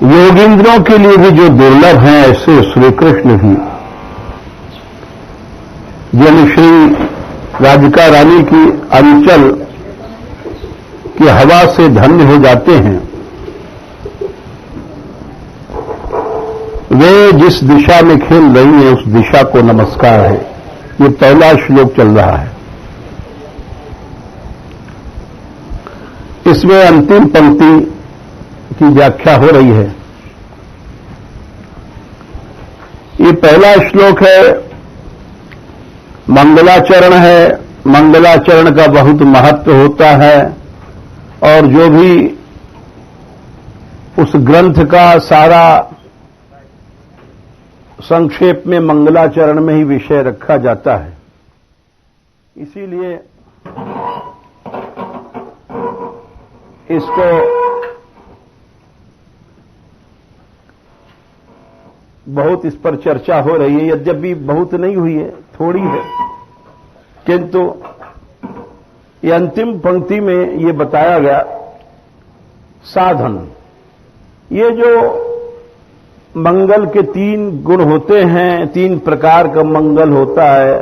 योगींद्रों के लिए भी जो दुर्लभ हैं, ऐसे श्री कृष्ण भी जिन श्री राधिका रानी की अंचल की हवा से धन्य हो जाते हैं, वे जिस दिशा में खेल रही हैं उस दिशा को नमस्कार है। ये पहला श्लोक चल रहा है। इसमें अंतिम पंक्ति की व्याख्या हो रही है। ये पहला श्लोक है, मंगलाचरण है। मंगलाचरण का बहुत महत्व होता है और जो भी उस ग्रंथ का सारा संक्षेप में मंगलाचरण में ही विषय रखा जाता है। इसीलिए इसको बहुत इस पर चर्चा हो रही है। यद्यपि बहुत नहीं हुई है, थोड़ी है, किंतु ये अंतिम पंक्ति में ये बताया गया साधन। ये जो मंगल के 3 गुण होते हैं, 3 प्रकार का मंगल होता है,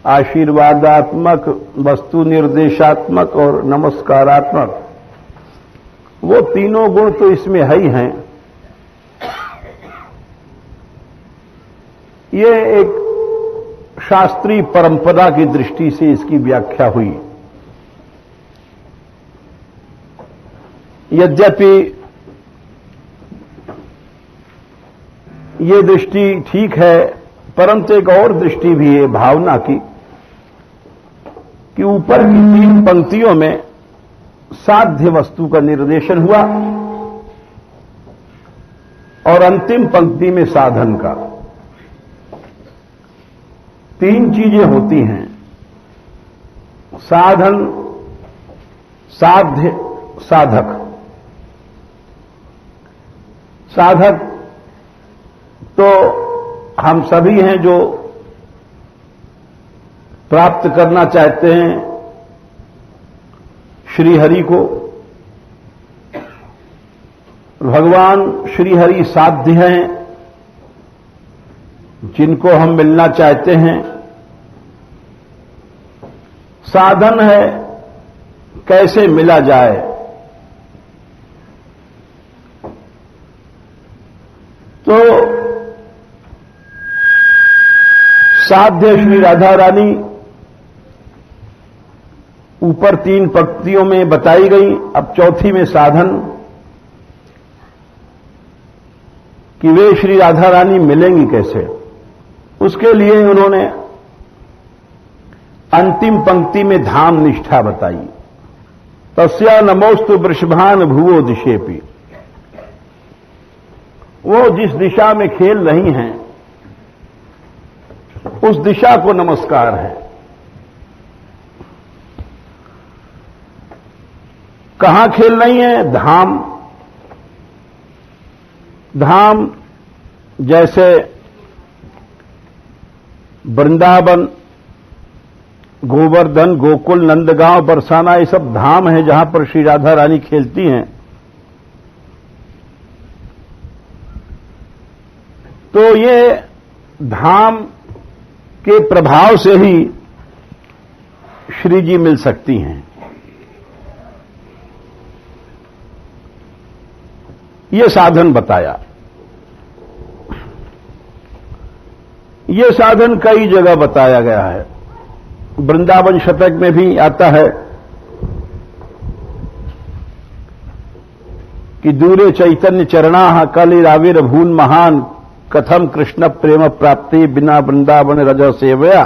आशीर्वादात्मक, वस्तु निर्देशात्मक और नमस्कारात्मक। वो तीनों गुण तो इसमें है ही हैं। ये एक शास्त्रीय परंपरा की दृष्टि से इसकी व्याख्या हुई। यद्यपि ये दृष्टि ठीक है, परंतु एक और दृष्टि भी है भावना की, कि ऊपर की 3 पंक्तियों में साध्य वस्तु का निर्देशन हुआ और अंतिम पंक्ति में साधन का। 3 चीजें होती हैं, साधन, साध्य, साधक। साधक तो हम सभी हैं जो प्राप्त करना चाहते हैं श्री हरि को। भगवान श्री हरि साध्य हैं, जिनको हम मिलना चाहते हैं। साधन है, कैसे मिला जाए। तो साध्य श्री राधा रानी ऊपर 3 पंक्तियों में बताई गई। अब चौथी में साधन, कि वे श्री राधा रानी मिलेंगी कैसे। उसके लिए उन्होंने अंतिम पंक्ति में धाम निष्ठा बताई। तस्या नमोस्तु वृषभान भुवो दिशेपि। वो जिस दिशा में खेल रही हैं उस दिशा को नमस्कार है। कहां खेल रही हैं? धाम। धाम जैसे वृंदावन, गोवर्धन, गोकुल, नंदगांव, बरसाना, ये सब धाम हैं जहां पर श्री राधा रानी खेलती हैं। तो ये धाम के प्रभाव से ही श्री जी मिल सकती हैं। ये साधन बताया। ये साधन कई जगह बताया गया है। वृंदावन शतक में भी आता है कि दूरे चैतन्य चरणाः कलिराविर्भून् महान् कथम कृष्ण प्रेम प्राप्ति बिना वृंदावन रज सेवया।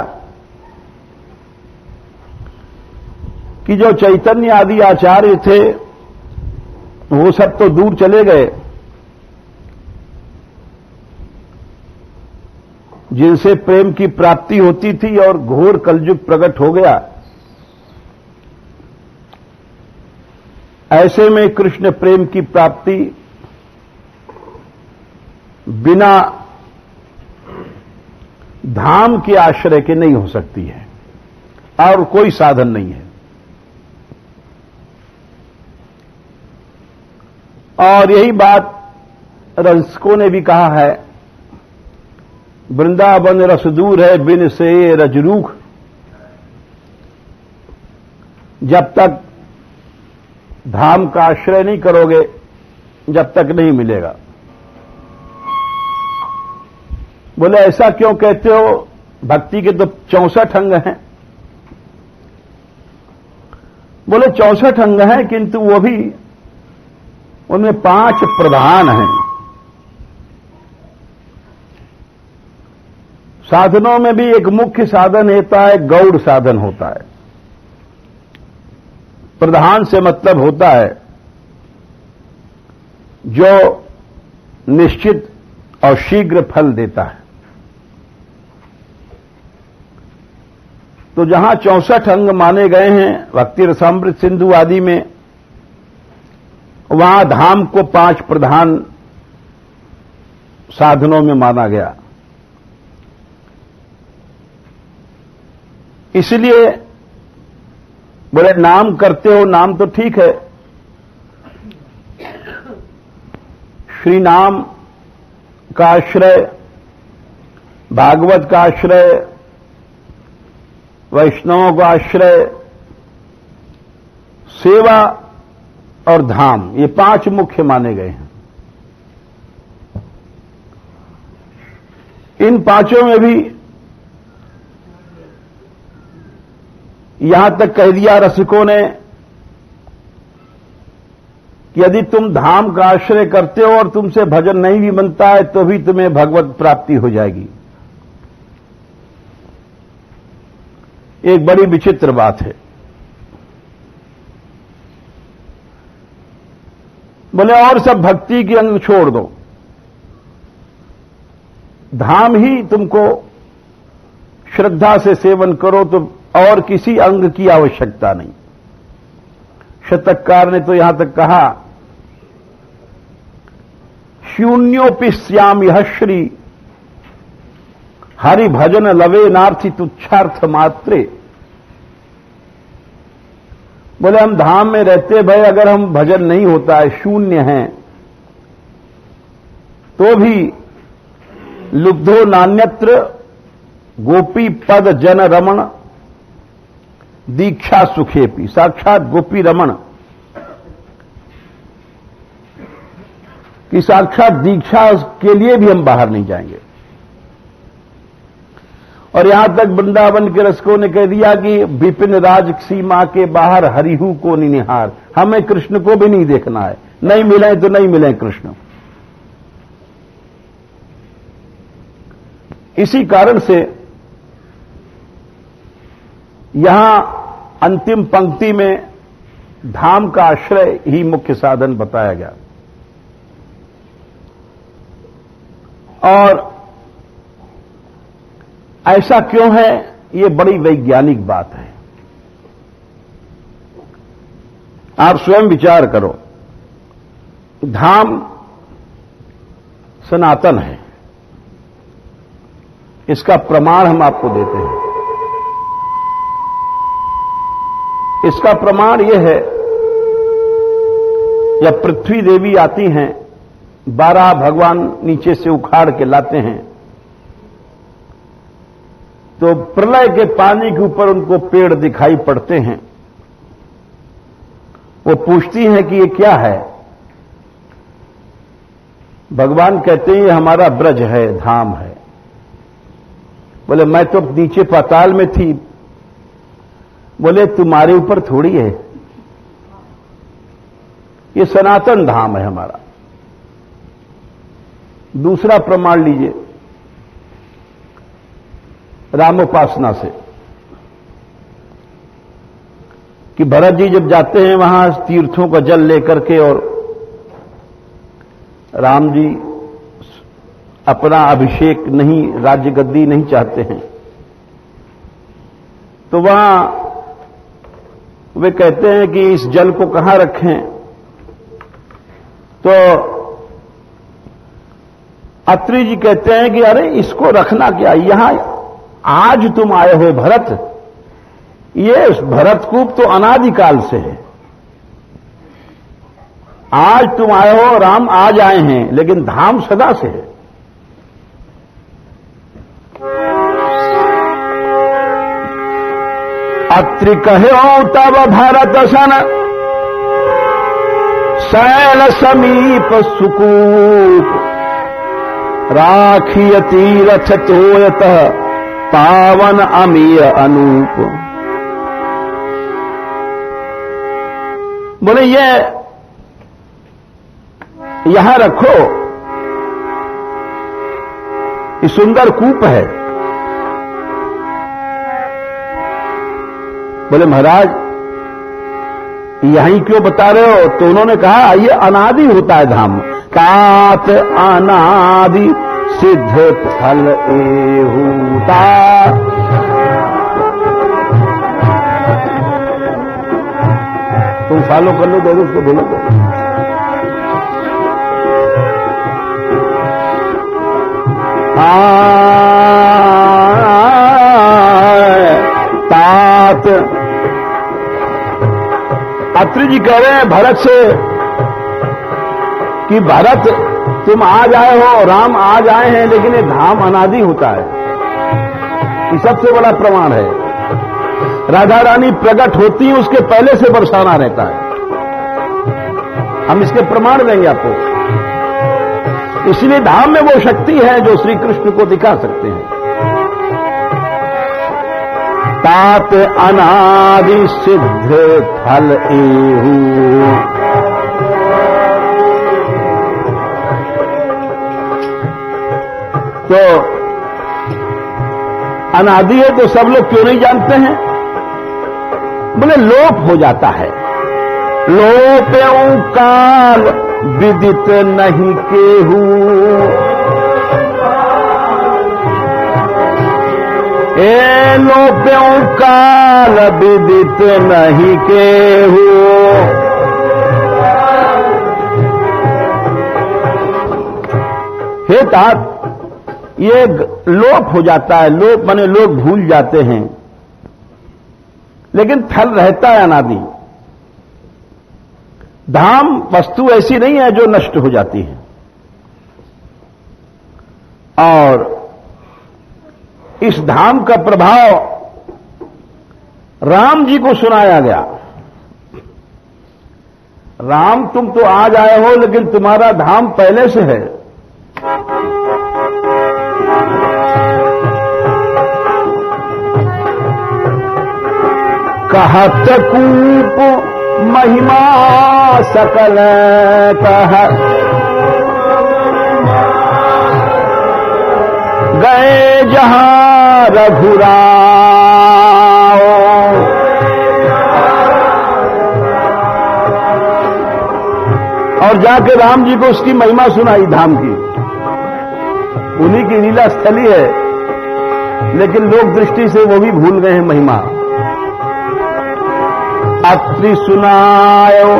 कि जो चैतन्य आदि आचार्य थे वो सब तो दूर चले गए, जिनसे प्रेम की प्राप्ति होती थी, और घोर कलयुग प्रकट हो गया। ऐसे में कृष्ण प्रेम की प्राप्ति बिना धाम के आश्रय के नहीं हो सकती है, और कोई साधन नहीं है। और यही बात रसिकों ने भी कहा है, वृंदावन रस दूर है बिन से रजरूख, जब तक धाम का आश्रय नहीं करोगे जब तक नहीं मिलेगा। बोले ऐसा क्यों कहते हो, भक्ति के तो 64 अंग हैं। बोले 64 अंग हैं, किंतु वो भी उनमें 5 प्रधान हैं। साधनों में भी एक मुख्य साधन होता है, गौड़ साधन होता है। प्रधान से मतलब होता है जो निश्चित और शीघ्र फल देता है। तो जहां 64 अंग माने गए हैं भक्ति रसामृत सिंधु आदि में, वहां धाम को 5 प्रधान साधनों में माना गया। इसलिए बोले नाम करते हो, नाम तो ठीक है, श्री नाम का आश्रय, भागवत का आश्रय, वैष्णवों का आश्रय, सेवा और धाम, ये 5 मुख्य माने गए हैं। इन 5 में भी यहां तक कह दिया रसिकों ने कि यदि तुम धाम का आश्रय करते हो और तुमसे भजन नहीं भी बनता है तो भी तुम्हें भगवत प्राप्ति हो जाएगी। एक बड़ी विचित्र बात है। बोले और सब भक्ति के अंग छोड़ दो, धाम ही तुमको श्रद्धा से सेवन करो तो और किसी अंग की आवश्यकता नहीं। शतककार ने तो यहां तक कहा, शून्योपि श्याम यह श्री हरि भजन लवे नार्थी तुच्छार्थ मात्रे। बोले हम धाम में रहते भाई, अगर हम भजन नहीं होता है, शून्य हैं, तो भी लुब्धो नान्यत्र गोपी पद जन रमण दीक्षा सुखेपी। साक्षात गोपी रमण की साक्षात दीक्षा के लिए भी हम बाहर नहीं जाएंगे। और यहां तक वृंदावन के रसिकों ने कह दिया कि विपिन राज सीमा के बाहर हरिहु को निहार, हमें कृष्ण को भी नहीं देखना है, नहीं मिले तो नहीं मिले कृष्ण। इसी कारण से यहां अंतिम पंक्ति में धाम का आश्रय ही मुख्य साधन बताया गया। और ऐसा क्यों है, ये बड़ी वैज्ञानिक बात है। आप स्वयं विचार करो, धाम सनातन है, इसका प्रमाण हम आपको देते हैं। इसका प्रमाण यह है, जब पृथ्वी देवी आती हैं, 12 भगवान नीचे से उखाड़ के लाते हैं, तो प्रलय के पानी के ऊपर उनको पेड़ दिखाई पड़ते हैं। वो पूछती हैं कि ये क्या है। भगवान कहते हैं ये हमारा ब्रज है, धाम है। बोले मैं तो नीचे पाताल में थी। बोले तुम्हारे ऊपर थोड़ी है, ये सनातन धाम है हमारा। दूसरा प्रमाण लीजिए रामोपासना से, कि भरत जी जब जाते हैं वहां तीर्थों का जल लेकर के, और राम जी अपना अभिषेक नहीं, राज्य गद्दी नहीं चाहते हैं, तो वहां वे कहते हैं कि इस जल को कहां रखें। तो अत्रि जी कहते हैं कि अरे इसको रखना क्या, यहां आज तुम आए हो भरत, ये भरतकूप तो अनादिकाल से है, आज तुम आए हो, राम आज आए हैं, लेकिन धाम सदा से है। अत्रि कहो तब भरत सन शैल समीप सुकूप, राखिय तीरथ तोयत पावन अमीय अनूप। बोले ये यहां रखो, ये सुंदर कूप है। बोले महाराज यहीं क्यों बता रहे हो? तो उन्होंने कहा ये अनादि होता है धाम। तात अनादि सिद्ध फल एहूता। तुम फॉलो कर लो, दे दो उसको, बोलो तो। तात अत्रि जी कह रहे हैं भरत से कि भरत तुम आज आए हो, राम आज आए हैं, लेकिन ये धाम अनादि होता है। ये सबसे बड़ा प्रमाण है। राधा रानी प्रकट होती है, उसके पहले से बरसाना रहता है। हम इसके प्रमाण देंगे आपको। इसलिए धाम में वो शक्ति है जो श्री कृष्ण को दिखा सकते हैं। तात अनादि सिद्ध फल एहू। तो अनादि है तो सब लोग क्यों नहीं जानते हैं? बोले लोप हो जाता है। लोप्यों काल विदित नहीं केहू, ए लोप्यों काल विदित नहीं केहू। हे तात, ये लोप हो जाता है। लोप माने लोग भूल जाते हैं, लेकिन फल रहता है अनादि। धाम वस्तु ऐसी नहीं है जो नष्ट हो जाती है। और इस धाम का प्रभाव राम जी को सुनाया गया। राम तुम तो आज आए हो, लेकिन तुम्हारा धाम पहले से है। कहत कूप महिमा सकल कह, गए जहां रघुराओ। और जाके राम जी को उसकी महिमा सुनाई धाम की। उन्हीं की लीला स्थली है, लेकिन लोक दृष्टि से वो भी भूल गए हैं महिमा। अत्रि सुनायो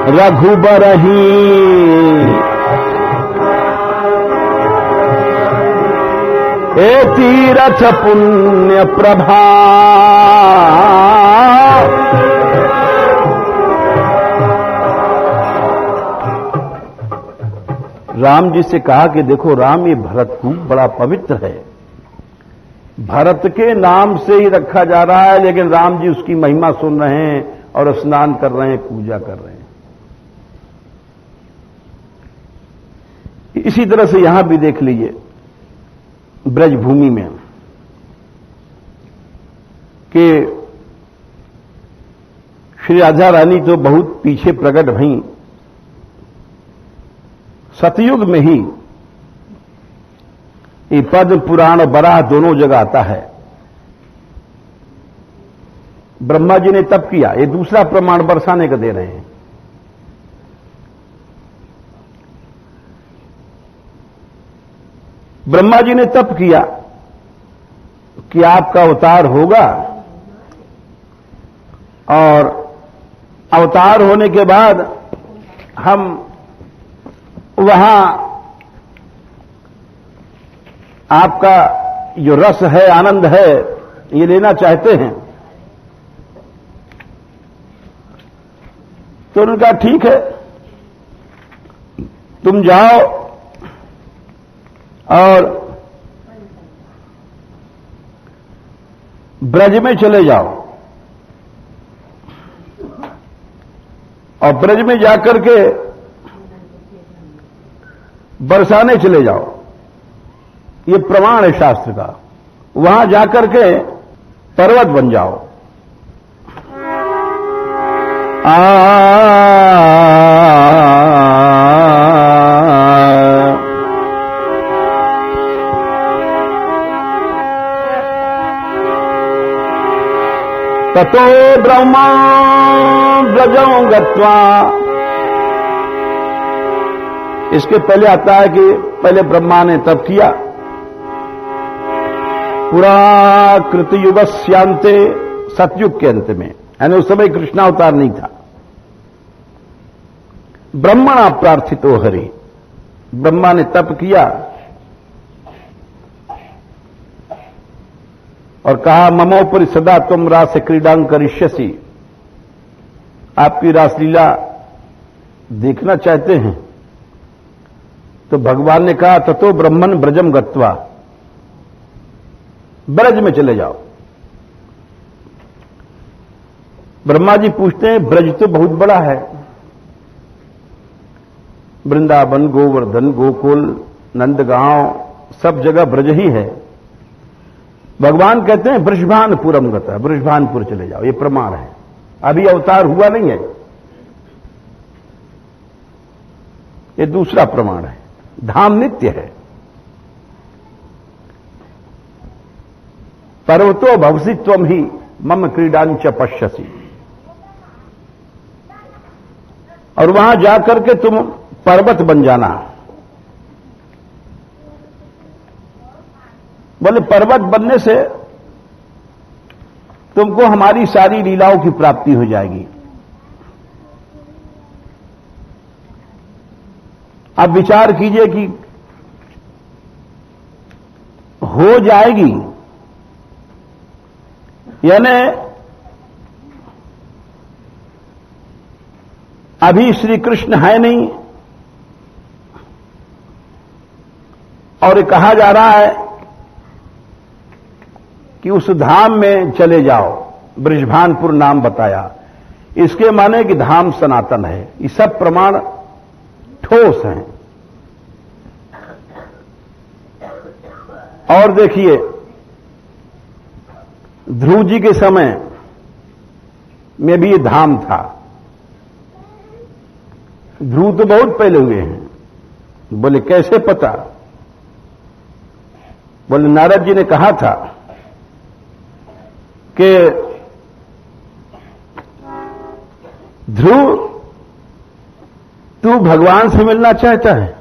रघुबरही, ए तीरथ पुण्य प्रभा। राम जी से कहा कि देखो राम, ये भरतकूप बड़ा पवित्र है। भरत के नाम से ही रखा जा रहा है, लेकिन राम जी उसकी महिमा सुन रहे हैं और स्नान कर रहे हैं, पूजा कर रहे हैं। इसी तरह से यहां भी देख लीजिए ब्रजभूमि में कि श्री राधा रानी तो बहुत पीछे प्रकट भई। सतयुग में ही ये पद्म पुराण बराह दोनों जगह आता है। ब्रह्मा जी ने तप किया, ये दूसरा प्रमाण बरसाने का दे रहे हैं। ब्रह्मा जी ने तप किया कि आपका अवतार होगा, और अवतार होने के बाद हम वहां आपका जो रस है, आनंद है, ये लेना चाहते हैं। तो उन्होंने कहा ठीक है, तुम जाओ और ब्रज में चले जाओ और ब्रज में जाकर के बरसाने चले जाओ। ये प्रमाण है शास्त्र का। वहां जाकर के पर्वत बन जाओ। ततो ब्रह्मा ब्रजं गत्वा। इसके पहले आता है कि पहले ब्रह्मा ने तप किया। पुरा कृतयुगस्यांते, सतयुग के अंत में, यानी उस समय कृष्णावतार नहीं था। ब्रह्मणा प्रार्थितो हरि, ब्रह्मा ने तप किया और कहा ममोपरि सदा तुम रास क्रीडां करिष्यसि। आपकी रासलीला देखना चाहते हैं? तो भगवान ने कहा ततो ब्रह्मन ब्रजम गत्वा, ब्रज में चले जाओ। ब्रह्मा जी पूछते हैं ब्रज तो बहुत बड़ा है, वृंदावन, गोवर्धन, गोकुल, नंदगांव, सब जगह ब्रज ही है। भगवान कहते हैं वृषभानपुरम गता, वृषभानपुर चले जाओ। ये प्रमाण है, अभी अवतार हुआ नहीं है। ये दूसरा प्रमाण है। धाम नित्य है। पर्वतो भवसि त्वं ही मम क्रीडांच पश्यसि। और वहां जाकर के तुम पर्वत बन जाना। बोले पर्वत बनने से तुमको हमारी सारी लीलाओं की प्राप्ति हो जाएगी। अब विचार कीजिए कि हो जाएगी, यानी अभी श्री कृष्ण है नहीं और कहा जा रहा है कि उस धाम में चले जाओ। बृषभानपुर नाम बताया, इसके माने कि धाम सनातन है। ये सब प्रमाण ठोस हैं। और देखिए ध्रुव जी के समय में भी ये धाम था। ध्रुव तो बहुत पहले हुए हैं। बोले कैसे पता? बोले नारद जी ने कहा था कि ध्रुव तू भगवान से मिलना चाहता है?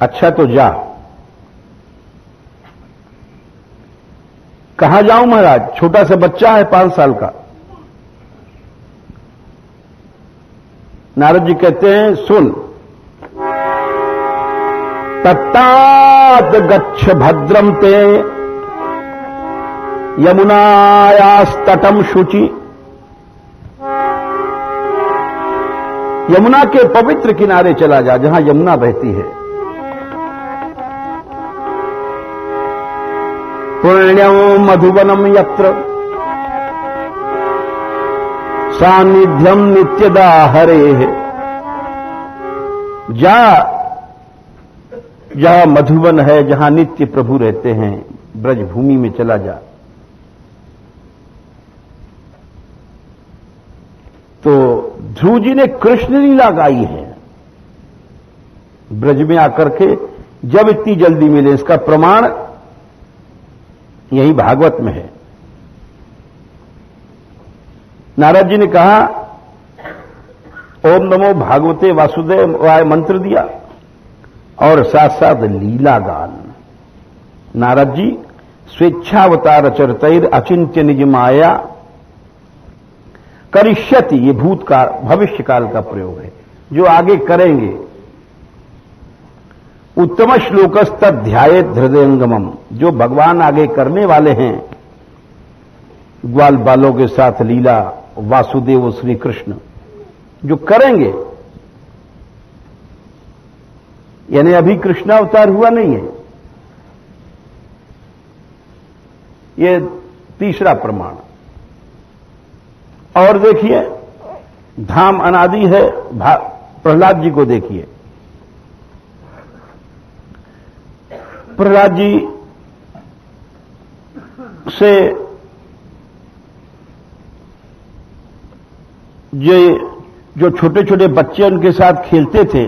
अच्छा तो जा। कहां जाऊं महाराज? छोटा सा बच्चा है 5 साल का। नारद जी कहते हैं सुन, तत्तात गच्छ भद्रम ते यमुनायास्तटम शुचि। यमुना के पवित्र किनारे चला जा, जहां यमुना बहती है। पुण्यम मधुवनम यत्र सानिध्यम नित्यदा हरेः। जा, जहां मधुवन है, जहां नित्य प्रभु रहते हैं, ब्रज भूमि में चला जा। तो ध्रुव जी ने कृष्ण लीला गाई है ब्रज में आकर के, जब इतनी जल्दी मिले। इसका प्रमाण यही भागवत में है। नारद जी ने कहा ओम नमो भागवते वासुदेवाय मंत्र दिया और साथ साथ लीला गान। नारद जी स्वेच्छावतार चरितैर अचिंत्य निज माया करिष्यति। ये भूतकाल भविष्य काल का प्रयोग है, जो आगे करेंगे। उत्तम श्लोकस्तद ध्यायेत हृदयंगमम। जो भगवान आगे करने वाले हैं ग्वाल बालों के साथ लीला, वासुदेव श्री कृष्ण, जो करेंगे, यानी अभी कृष्णावतार हुआ नहीं है, ये तीसरा प्रमाण। और देखिए धाम अनादि है, प्रहलाद जी को देखिए। प्रहलाद जी से ये जो छोटे छोटे बच्चे उनके साथ खेलते थे,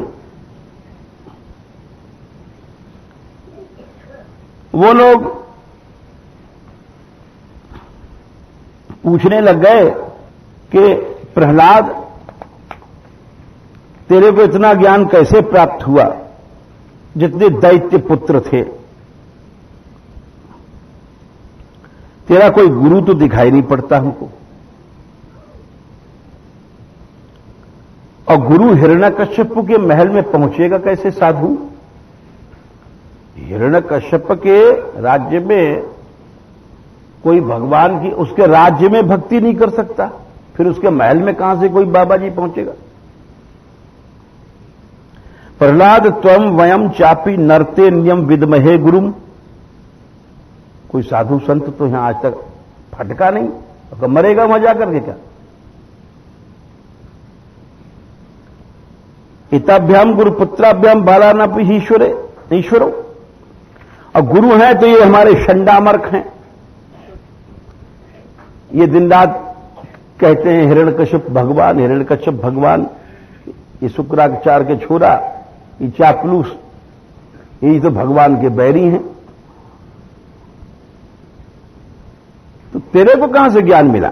वो लोग पूछने लग गए कि प्रहलाद, तेरे को इतना ज्ञान कैसे प्राप्त हुआ? जितने दैत्य पुत्र थे, तेरा कोई गुरु तो दिखाई नहीं पड़ता हमको। और गुरु हिरण्यकश्यप के महल में पहुंचेगा कैसे साधु? हिरण्यकश्यप के राज्य में कोई भगवान की, उसके राज्य में भक्ति नहीं कर सकता, फिर उसके महल में कहां से कोई बाबा जी पहुंचेगा? प्रहलाद त्वम वयम चापी नरते नियम विदमहे गुरुम। कोई साधु संत तो यहां आज तक फटका नहीं, तो मरेगा मजा करके क्या? इताभ्याम गुरुपुत्राभ्याम बालानापि ईश्वरो। और गुरु हैं तो ये हमारे शंडामर्क हैं, ये दिन रात कहते हैं हिरण्यकश्यप भगवान, हिरण्यकश्यप भगवान। ये शुक्राचार्य के छोरा, ये चापलूस, ये तो भगवान के बैरी हैं। तो तेरे को कहां से ज्ञान मिला?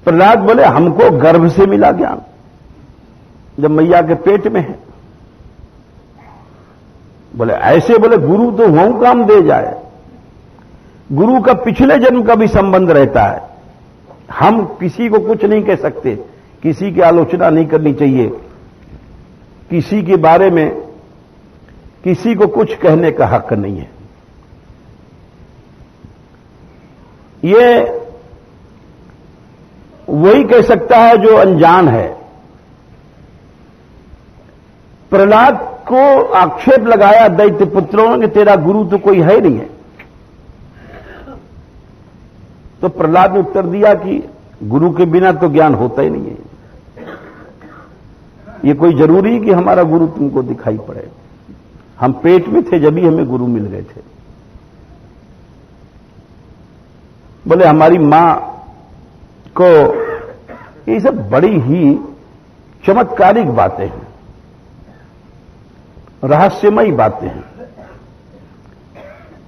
प्रहलाद बोले हमको गर्भ से मिला ज्ञान, जब मैया के पेट में है। बोले ऐसे? बोले गुरु तो वहीं काम दे जाए, गुरु का पिछले जन्म का भी संबंध रहता है। हम किसी को कुछ नहीं कह सकते, किसी की आलोचना नहीं करनी चाहिए, किसी के बारे में किसी को कुछ कहने का हक नहीं है। ये वही कह सकता है जो अनजान है। प्रहलाद को आक्षेप लगाया दैत्य पुत्रों ने कि तेरा गुरु तो कोई है नहीं है। तो प्रहलाद ने उत्तर दिया कि गुरु के बिना तो ज्ञान होता ही नहीं है। ये कोई जरूरी कि हमारा गुरु तुमको दिखाई पड़े? हम पेट में थे जब ही हमें गुरु मिल गए थे। बोले हमारी मां को, ये सब बड़ी ही चमत्कारिक बातें हैं, रहस्यमयी बातें हैं,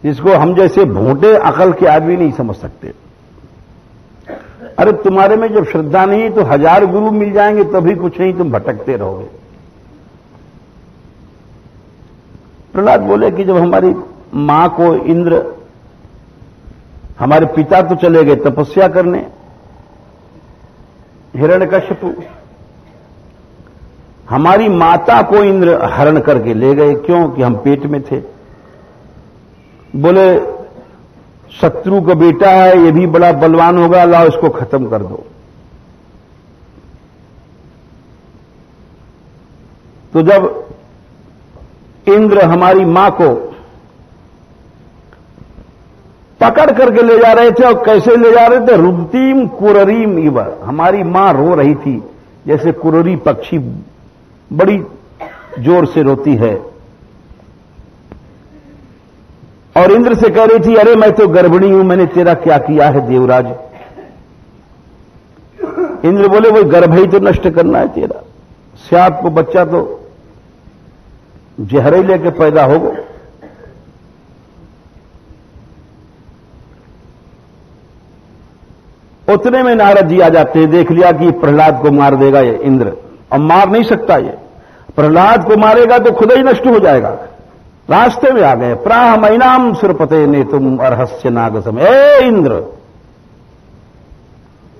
जिसको हम जैसे भोंटे अकल के आदमी नहीं समझ सकते। अरे तुम्हारे में जब श्रद्धा नहीं तो 1000 गुरु मिल जाएंगे तभी कुछ नहीं, तुम भटकते रहोगे। प्रहलाद बोले कि जब हमारी मां को इंद्र, हमारे पिता तो चले गए तपस्या करने, हिरण्यकश्यप, हमारी माता को इंद्र हरण करके ले गए। क्यों? कि हम पेट में थे। बोले शत्रु का बेटा है, ये भी बड़ा बलवान होगा, लाओ इसको खत्म कर दो। तो जब इंद्र हमारी मां को पकड़ करके ले जा रहे थे, और कैसे ले जा रहे थे? रुद्तीम कुररीम इव, हमारी मां रो रही थी जैसे कुररी पक्षी बड़ी जोर से रोती है, और इंद्र से कह रही थी अरे मैं तो गर्भिणी हूं, मैंने तेरा क्या किया है देवराज? इंद्र बोले वो गर्भ ही तो नष्ट करना है तेरा, श्याप को बच्चा तो जहर ही लेके पैदा होगा। उतने में नारद जी आ जाते हैं, देख लिया कि प्रहलाद को मार देगा ये इंद्र, और मार नहीं सकता ये, प्रहलाद को मारेगा तो खुद ही नष्ट हो जाएगा। रास्ते में आ गए, प्राह मैनाम सुरपते ने तुम अर्हस्य नागसम। ए इंद्र!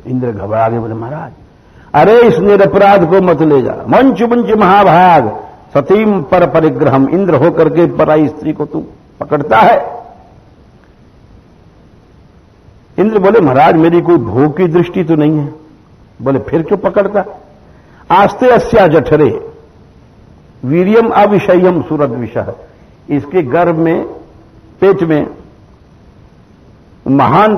इंद्र घबरा गए, बोले महाराज अरे इस निरपराध को मत ले जा। मंच मंच महाभाग सतीम पर परिग्रहम, इंद्र होकर के पराई स्त्री को तू पकड़ता है। इंद्र बोले महाराज मेरी कोई भोग की दृष्टि तो नहीं है। बोले फिर क्यों पकड़ता? आस्ते अस्या जठरे वीर्यम अविषयम सुरद विषह, इसके गर्भ में पेट में महान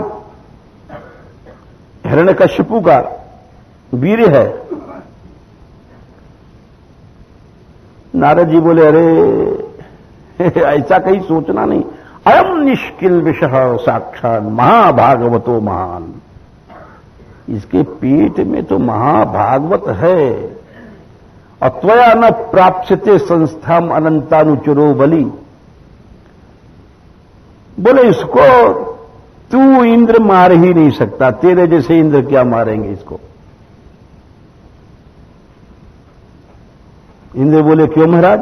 हिरण्यकश्यपु का वीर्य है। नारद जी बोले अरे ऐसा कहीं सोचना नहीं, अयम निष्किल विषह साक्षात महाभागवतो महान, इसके पेट में तो महाभागवत है। अत्वया न प्राप्स्यते संस्थाम अनंतानुचरो बलि, बोले इसको तू इंद्र मार ही नहीं सकता, तेरे जैसे इंद्र क्या मारेंगे इसको। इंद्र बोले क्यों महाराज?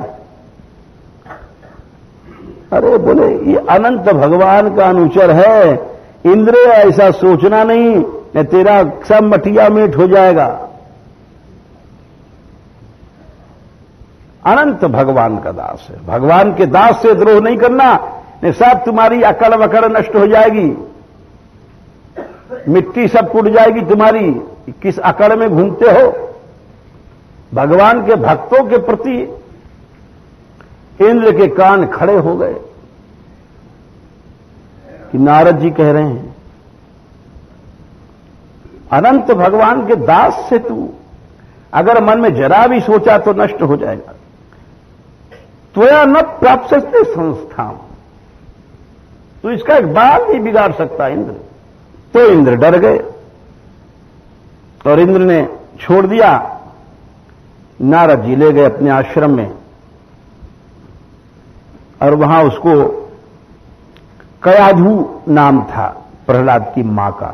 अरे बोले ये अनंत भगवान का अनुचर है, इंद्र ऐसा सोचना नहीं, तेरा सब मटिया मेट हो जाएगा। अनंत भगवान का दास है, भगवान के दास से द्रोह नहीं करना, नहीं सब तुम्हारी अकड़ वकड़ नष्ट हो जाएगी, मिट्टी सब टूट जाएगी तुम्हारी, किस अकड़ में घूमते हो। भगवान के भक्तों के प्रति इंद्र के कान खड़े हो गए कि नारद जी कह रहे हैं अनंत भगवान के दास से तू अगर मन में जरा भी सोचा तो नष्ट हो जाएगा। त्वया न प्राप्स्यते संस्थाम, तो इसका एक बाल नहीं बिगाड़ सकता इंद्र। तो इंद्र डर गए और इंद्र ने छोड़ दिया। नारद जी ले गए अपने आश्रम में और वहां उसको कयाधु नाम था प्रहलाद की मां का,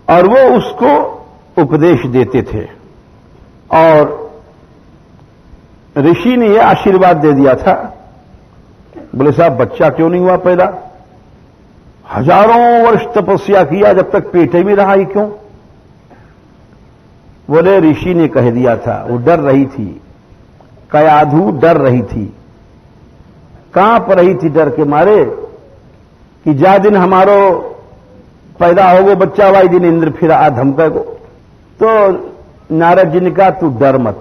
और वो उसको उपदेश देते थे। और ऋषि ने यह आशीर्वाद दे दिया था, बोले साहब बच्चा क्यों नहीं हुआ पैदा? हजारों वर्ष तपस्या किया, जब तक पेटे में रहा ही क्यों? बोले ऋषि ने कह दिया था, वो डर रही थी, कयाधु डर रही थी। कांप रही थी डर के मारे कि जा दिन हमारो पैदा होगो बच्चा, वाई दिन इंद्र फिर आ धमकेगो। तो नारद जी ने कहा तू डर मत,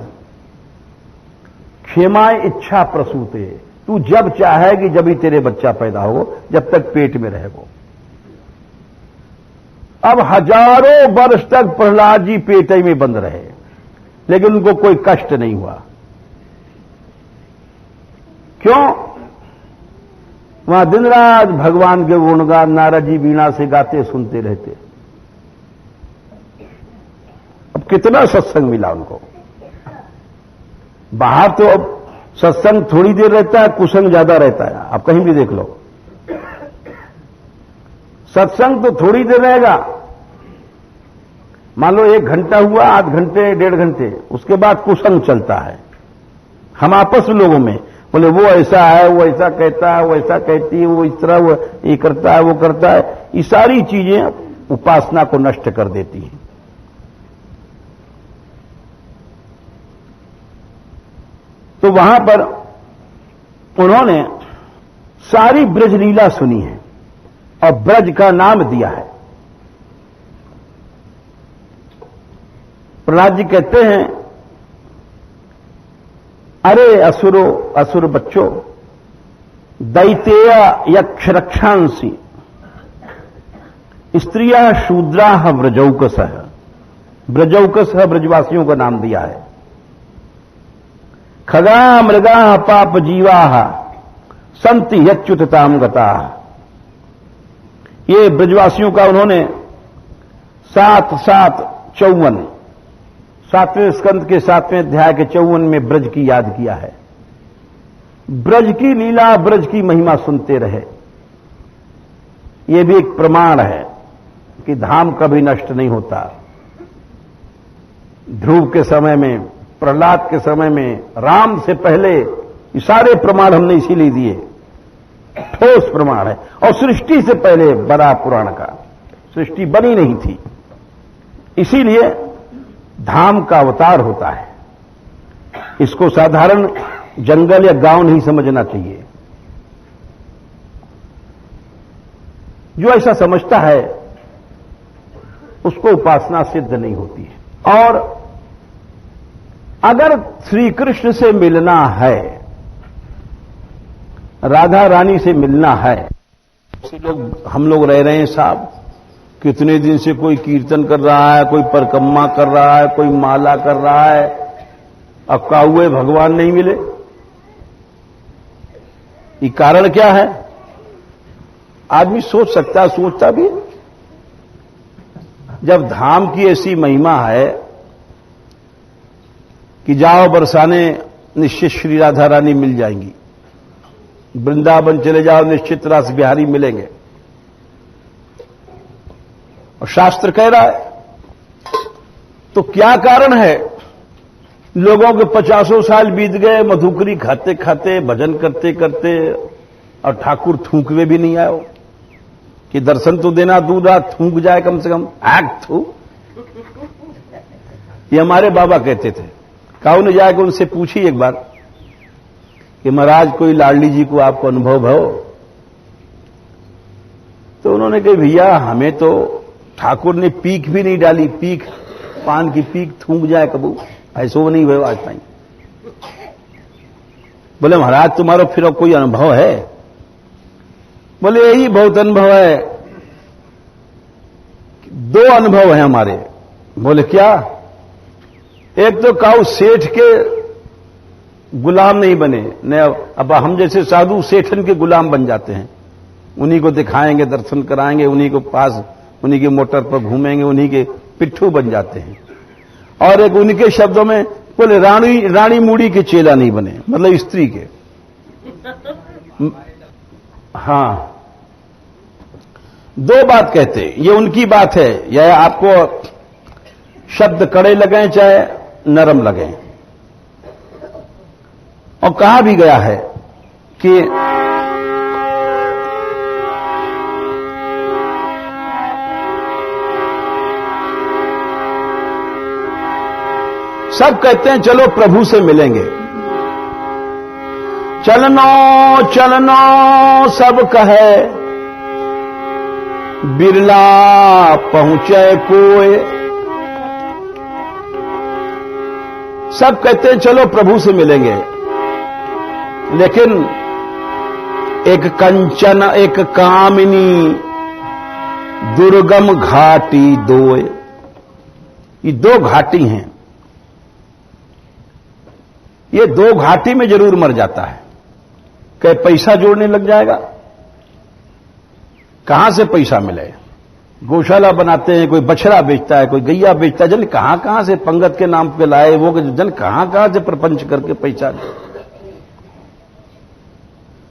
क्षेमाए इच्छा प्रसूते, तू जब चाहेगी जब ही तेरे बच्चा पैदा हो, जब तक पेट में रहेगो। अब हजारों वर्ष तक प्रहलाद जी पेट में बंद रहे, लेकिन उनको कोई कष्ट नहीं हुआ। क्यों? वहां दिन रात भगवान के गुणगान नारद जी वीणा से गाते सुनते रहते। अब कितना सत्संग मिला उनको। बाहर तो अब सत्संग थोड़ी देर रहता है, कुसंग ज्यादा रहता है। आप कहीं भी देख लो, सत्संग तो थोड़ी देर रहेगा, मान लो 1 घंटा हुआ, आध घंटे 1.5 घंटे, उसके बाद कुसंग चलता है। हम आपस में लोगों में बोले वो ऐसा है, वो ऐसा कहता है, वो ऐसा कहती है, वो इस तरह, वो ये करता है, वो करता है। ये सारी चीजें उपासना को नष्ट कर देती हैं। तो वहां पर उन्होंने सारी ब्रजलीला सुनी है और ब्रज का नाम दिया है। प्रहलाद जी कहते हैं अरे असुर बच्चों, दैतेय यक्ष रक्षांसी स्त्रिया शूद्रा ब्रजौकस, ब्रजौकस ब्रजवासियों का नाम दिया है। खगा मृगा पाप जीवा संति यच्युतताम गता, ये ब्रजवासियों का उन्होंने 7-7-54 7वें स्कंद के 7वें अध्याय के 54 में ब्रज की याद किया है। ब्रज की लीला, ब्रज की महिमा सुनते रहे। यह भी एक प्रमाण है कि धाम कभी नष्ट नहीं होता। ध्रुव के समय में, प्रहलाद के समय में, राम से पहले, ये सारे प्रमाण हमने इसीलिए दिए, ठोस प्रमाण है। और सृष्टि से पहले बड़ा पुराण का, सृष्टि बनी नहीं थी, इसीलिए धाम का अवतार होता है। इसको साधारण जंगल या गांव नहीं समझना चाहिए। जो ऐसा समझता है उसको उपासना सिद्ध नहीं होती है। और अगर श्री कृष्ण से मिलना है, राधा रानी से मिलना है, हम लोग रह रहे हैं साहब, कितने दिन से कोई कीर्तन कर रहा है, कोई परिक्रमा कर रहा है, कोई माला कर रहा है, अब का हुए भगवान नहीं मिले। ये कारण क्या है? आदमी सोच सकता है, सोचता भी। जब धाम की ऐसी महिमा है कि जाओ बरसाने निश्चित श्री राधा रानी मिल जाएंगी, वृंदावन चले जाओ निश्चित रास बिहारी मिलेंगे, और शास्त्र कह रहा है, तो क्या कारण है? लोगों के 50 साल बीत गए मधुकरी खाते खाते, भजन करते करते, और ठाकुर थूकवे भी नहीं आए हो कि दर्शन तो देना दूर रहा, थूक जाए कम से कम। थू ये हमारे बाबा कहते थे। काऊ ने जाकर उनसे पूछी एक बार कि महाराज कोई लाडली जी को आपको अनुभव हो? तो उन्होंने कहा भैया हमें तो ठाकुर ने पीक भी नहीं डाली, पीक पान की पीक थूक जाए कबू, ऐसा वो नहीं हुआ आज ताई। बोले महाराज तुम्हारा फिर कोई अनुभव है? बोले यही बहुत अनुभव है। 2 अनुभव हैं हमारे। बोले क्या? एक तो काऊ सेठ के गुलाम नहीं बने, न अब हम जैसे साधु सेठन के गुलाम बन जाते हैं, उन्हीं को दिखाएंगे, दर्शन कराएंगे, उन्हीं को पास, उन्हीं के मोटर पर घूमेंगे, उन्हीं के पिट्ठू बन जाते हैं। और एक उनके शब्दों में बोले रानी मूड़ी के चेला नहीं बने, मतलब स्त्री के। हां, 2 बात कहते, ये उनकी बात है, यह आपको शब्द कड़े लगें चाहे नरम लगें। और कहा भी गया है कि सब कहते हैं चलो प्रभु से मिलेंगे, चलनो चलनो सब कहे, बिरला पहुंचे कोय। सब कहते हैं चलो प्रभु से मिलेंगे, लेकिन एक कंचन एक कामिनी दुर्गम घाटी दोय। ये 2 घाटी हैं, ये 2 घाटी में जरूर मर जाता है। कहीं पैसा जोड़ने लग जाएगा, कहां से पैसा मिले? गौशाला बनाते हैं, कोई बछड़ा बेचता है, कोई गैया बेचता है, जन कहां से पंगत के नाम पे लाए, वो जन कहां से प्रपंच करके पैसा दे।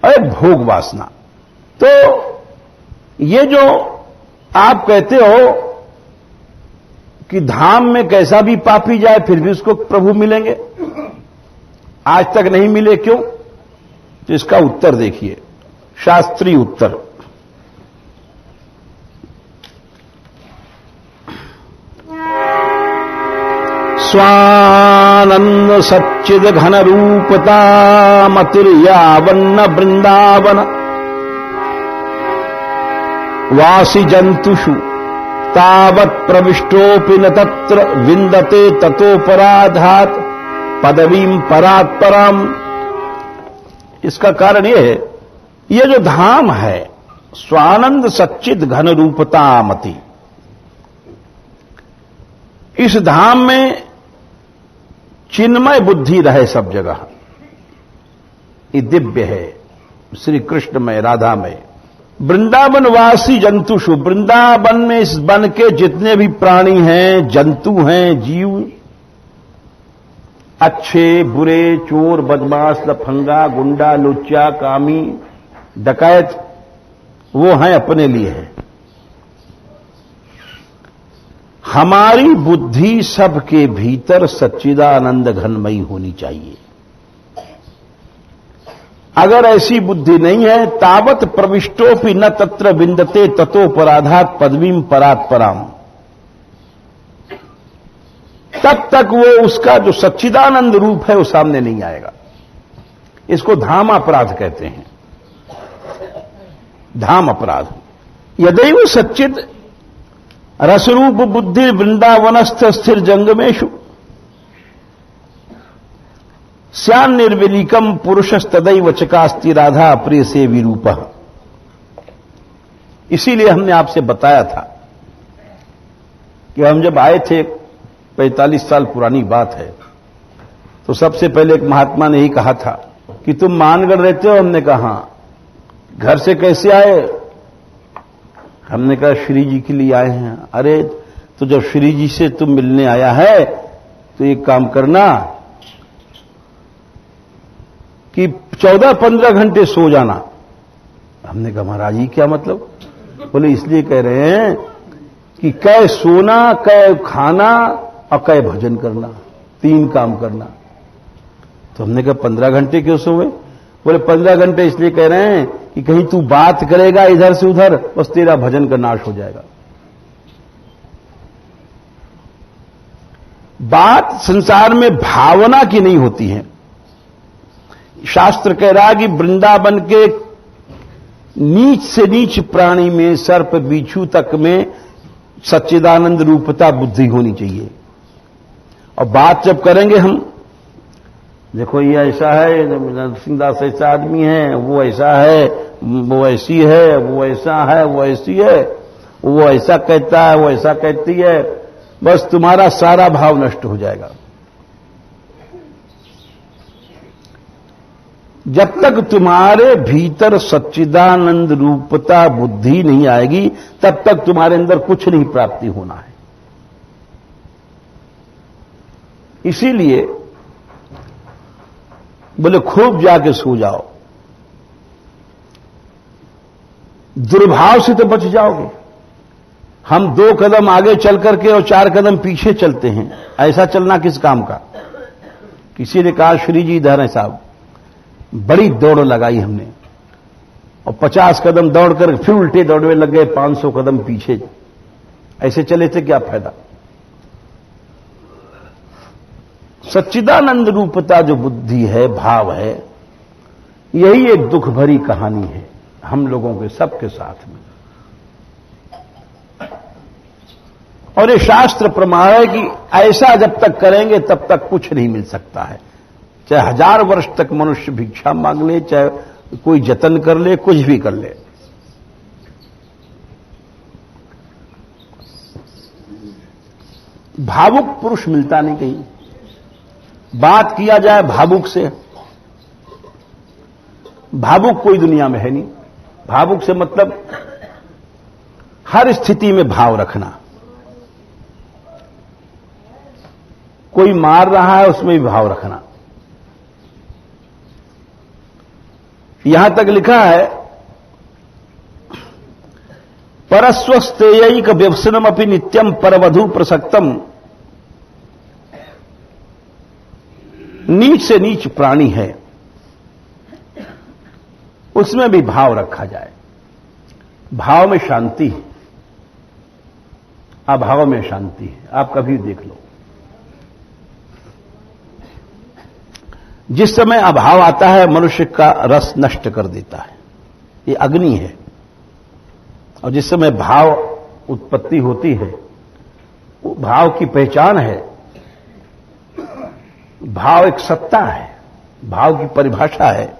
अरे भोग वासना। तो ये जो आप कहते हो कि धाम में कैसा भी पापी जाए फिर भी उसको प्रभु मिलेंगे, आज तक नहीं मिले, क्यों? तो इसका उत्तर देखिए, शास्त्रीय उत्तर। स्वानंद सच्चिद घन रूपता मतिर्यावन्न वृंदावन वासी जंतुषु तावत् प्रविष्टोपि न तत्र विंदते ततोपराधात् पदवीं परात्परम। इसका कारण यह है, ये जो धाम है स्वानंद सच्चिद घन रूपता मति, इस धाम में चिन्मय बुद्धि रहे सब जगह। ये दिव्य है, श्री कृष्ण में, राधा में। वृंदावनवासी जंतुषु, वृंदावन में इस वन के जितने भी प्राणी हैं, जंतु हैं, जीव, अच्छे बुरे, चोर बदमाश लफंगा गुंडा लुच्चा कामी डकैत, वो हैं अपने लिए है। हमारी बुद्धि सबके भीतर सच्चिदानंद घनमयी होनी चाहिए। अगर ऐसी बुद्धि नहीं है, तावत प्रविष्टोपि न तत्र विंदते ततोपराधात् पदवीं परात्पराम, तब तक वो उसका जो सच्चिदानंद रूप है वो सामने नहीं आएगा। इसको धाम अपराध कहते हैं, धाम अपराध। यदैव सच्चिद रसरूप बुद्धि वृंदावनस्थ स्थिर जंगमेशु स्यान निर्विलीकम पुरुषस्तदैव चकास्ति राधा प्रिय से विरूप। इसीलिए हमने आपसे बताया था कि हम जब आए थे, 45 साल पुरानी बात है, तो सबसे पहले एक महात्मा ने ही कहा था कि तुम मानगढ़ रहते हो। हमने कहा घर से कैसे आए? हमने कहा श्री जी के लिए आए हैं। अरे तो जब श्री जी से तुम मिलने आया है तो एक काम करना कि 14-15 घंटे सो जाना। हमने कहा महाराज ये क्या मतलब? बोले इसलिए कह रहे हैं कि कै सोना, कै खाना और कै भजन करना, 3 काम करना। तो हमने कहा 15 घंटे क्यों सोए? बोले 15 घंटे इसलिए कह रहे हैं कि कहीं तू बात करेगा इधर से उधर, बस तेरा भजन का नाश हो जाएगा। बात संसार में भावना की नहीं होती है। शास्त्र कह रहा है कि वृंदावन के नीच से नीच प्राणी में, सर्प बिच्छू तक में सच्चिदानंद रूपता बुद्धि होनी चाहिए। और बात जब करेंगे हम, देखो ये ऐसा है, नरसिंहदास ऐसा आदमी है, वो ऐसा है, वो ऐसी है, वो ऐसा है, वो ऐसी है, वो ऐसा कहता है, वो ऐसा कहती है, बस तुम्हारा सारा भाव नष्ट हो जाएगा। जब तक तुम्हारे भीतर सच्चिदानंद रूपता बुद्धि नहीं आएगी, तब तक तुम्हारे अंदर कुछ नहीं प्राप्ति होना है। इसीलिए बोले खूब जाके सो जाओ, दुर्भाव से तो बच जाओगे। हम 2 कदम आगे चल करके और 4 कदम पीछे चलते हैं, ऐसा चलना किस काम का? किसी ने कहा श्री जी इधर है साहब, बड़ी दौड़ लगाई हमने और 50 कदम दौड़कर फिर उल्टे दौड़ने लग गए, 500 कदम पीछे। ऐसे चले थे क्या फायदा? सच्चिदानंद रूपता जो बुद्धि है, भाव है, यही एक दुख भरी कहानी है हम लोगों के सबके साथ में। और ये शास्त्र प्रमाण है कि ऐसा जब तक करेंगे तब तक कुछ नहीं मिल सकता है। चाहे 1000 वर्ष तक मनुष्य भिक्षा मांग ले, चाहे कोई जतन कर ले, कुछ भी कर ले। भावुक पुरुष मिलता नहीं कहीं। बात किया जाए भावुक से, भावुक कोई दुनिया में है नहीं। भावुक से मतलब हर स्थिति में भाव रखना। कोई मार रहा है उसमें भी भाव रखना। यहां तक लिखा है परस्वस्थेयिक व्यवसनम अपि नित्यम परवधु प्रसक्तम। नीच से नीच प्राणी है, उसमें भी भाव रखा जाए। भाव में शांति है, अभाव में शांति है। आप कभी देख लो, जिस समय अभाव आता है मनुष्य का रस नष्ट कर देता है, ये अग्नि है। और जिस समय भाव उत्पत्ति होती है, वो भाव की पहचान है। भाव एक सत्ता है, भाव की परिभाषा है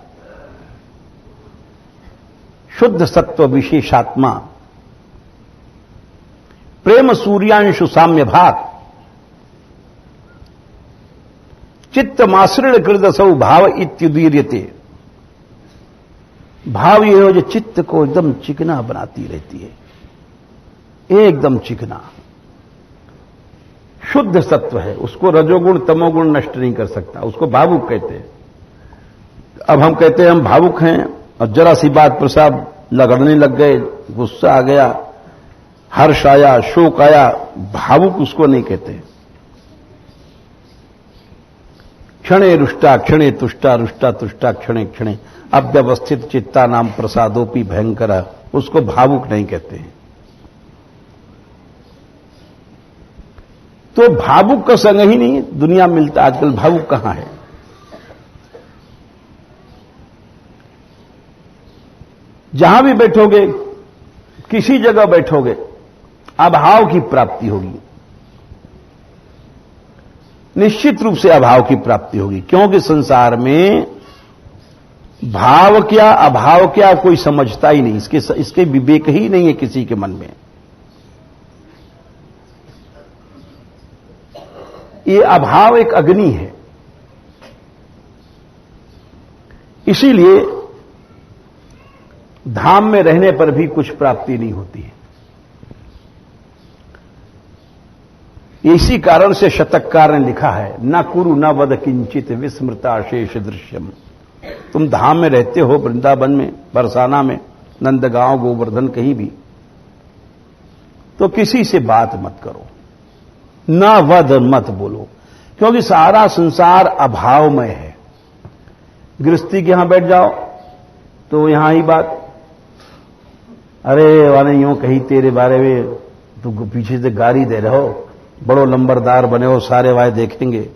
शुद्ध सत्व विशेषात्मा, प्रेम सूर्यांशु साम्य भाग, चित्त माश्रण कृदसौ भाव इत्युदीर्यते। भाव ये हो जो चित्त को एकदम चिकना बनाती रहती है, एकदम चिकना। शुद्ध सत्व है, उसको रजोगुण तमोगुण नष्ट नहीं कर सकता, उसको भावुक कहते हैं। अब हम कहते हैं हम भावुक हैं, और जरा सी बात पर साहब लगड़ने लग गए, गुस्सा आ गया, हर्ष आया, शोक आया, भावुक उसको नहीं कहते। क्षणे रुष्टा क्षणे तुष्टा, रुष्टा तुष्टा क्षणे क्षणे अव्यवस्थित चित्ता नाम प्रसादोपि भयंकर, उसको भावुक नहीं कहते हैं। तो भावुक का संग ही नहीं दुनिया मिलता। आजकल भावुक कहां है? जहां भी बैठोगे किसी जगह बैठोगे अभाव की प्राप्ति होगी, निश्चित रूप से अभाव की प्राप्ति होगी। क्योंकि संसार में भाव क्या अभाव क्या कोई समझता ही नहीं, इसके विवेक ही नहीं है किसी के मन में। ये अभाव एक अग्नि है, इसीलिए धाम में रहने पर भी कुछ प्राप्ति नहीं होती है। इसी कारण से शतककार ने लिखा है, न कुरु न वद किंचित विस्मृता शेष दृश्यम। तुम धाम में रहते हो, वृंदावन में, बरसाना में, नंदगांव, गोवर्धन, कहीं भी, तो किसी से बात मत करो, न वद मत बोलो, क्योंकि सारा संसार अभावमय है। गृहस्थी के यहां बैठ जाओ तो यहां ही बात, अरे वाले यूं कही तेरे बारे में, तुम पीछे से गाली दे रहे हो, बड़ो लंबरदार बने हो, सारे वाले देखेंगे।